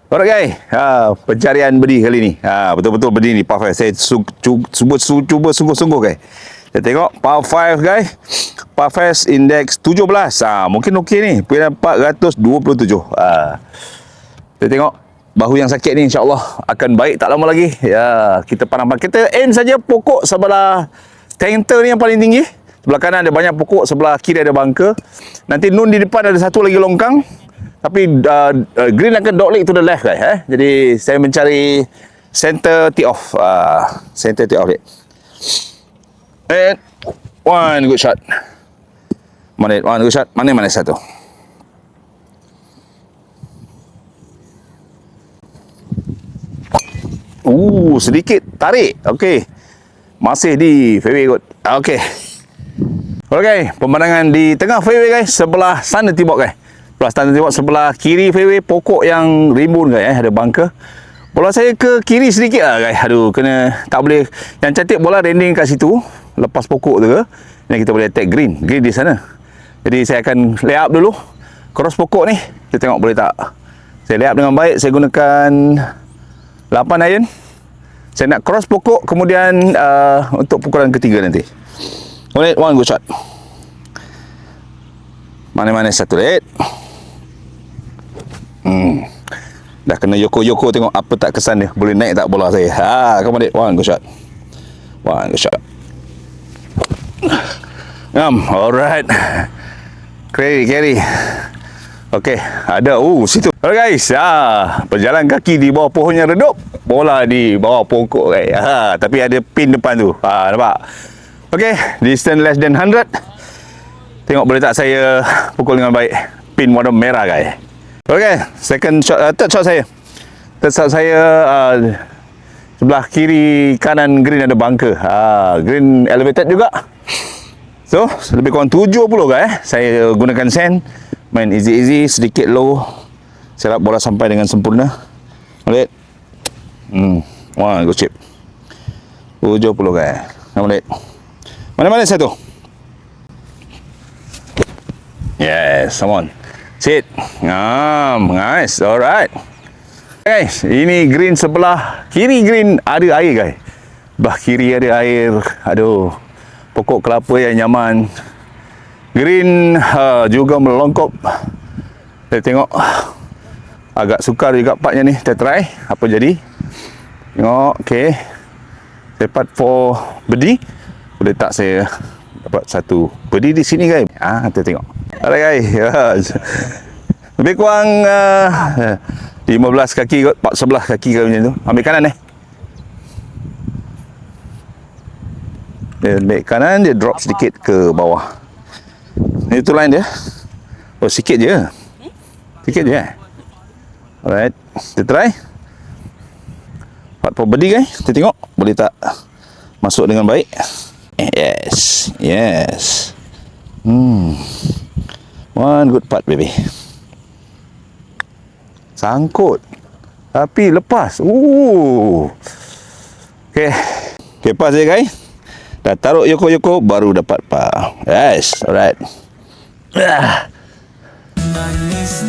Alright guys, pencarian bedi kali ni. Betul-betul bedi ni par 5. Saya cuba sungguh-sungguh guys. Kita tengok par 5 guys. Par 5 index 17. Mungkin okey ni. Pergi dapat 127. Kita tengok bahu yang sakit ni insya-Allah akan baik tak lama lagi. Ya, kita pandang. Kita aim saja pokok sebelah center ni yang paling tinggi. Sebelah kanan ada banyak pokok, sebelah kiri ada bunker. Nanti nun di depan ada satu lagi longkang. Tapi green akan dogleg to the left guys. Jadi saya mencari center tee off. Center tee off ni. And one good shot. One good shot. Mana satu? Sedikit tarik. Okey. Masih di fairway kot. Okey. Okay, pemandangan di tengah fairway guys, sebelah sana tibok guys. Sebelah kiri fairway pokok yang rimbun guys, ada bunker. Bola saya ke kiri sedikit lah guys. Aduh, tak boleh. Yang cantik bola landing kat situ, lepas pokok tu ke. Dan kita boleh attack green di sana. Jadi saya akan lay up dulu. Cross pokok ni, kita tengok boleh tak. Saya lay up dengan baik, saya gunakan 8 iron. Saya nak cross pokok kemudian untuk pukulan ketiga nanti. One good shot. Mana satu red. Dah kena yoko-yoko, tengok apa tak kesan dia. Boleh naik tak bola saya. Come on, one good shot. One good shot. Alright. Carry. Okey, ada situ. Alright guys. Berjalan kaki di bawah pohon yang redup, bola di bawah pokok guys. Tapi ada pin depan tu. Nampak? Okey, distance less than 100. Tengok boleh tak saya pukul dengan baik. Pin warna merah guys. Okey, third shot saya. Sebelah kiri kanan green ada bunker. Green elevated juga. So, lebih kurang 70 guys. Saya gunakan sand. Main easy, sedikit low. Serap bola sampai dengan sempurna. Boleh. Wah, go chip. 70 guys. Boleh. Mana satu? Yes, come on. Sit. Nice. Alright. Guys, ini green sebelah kiri green ada air guys. Belah kiri ada air. Aduh. Pokok kelapa yang nyaman. Green juga melongkop. Saya tengok agak sukar juga partnya ni. Kita try apa jadi. Tengok. Okay. Saya part for birdie. Boleh tak saya dapat satu birdie di sini guys. Kita tengok. Alright guys. Lebih kurang 15 kaki kot, 11 kaki ke macam tu. Ambil kanan Dia ambil kanan, dia drop sedikit ke bawah. Itu line dia. Sikit je. Alright, kita try. Part for birdie guys. Kita tengok boleh tak masuk dengan baik. Yes. One good putt baby. Sangkut tapi lepas. Okay, pas je guys. Dah taruh yoko-yoko baru dapat par. Yes, alright. Manis.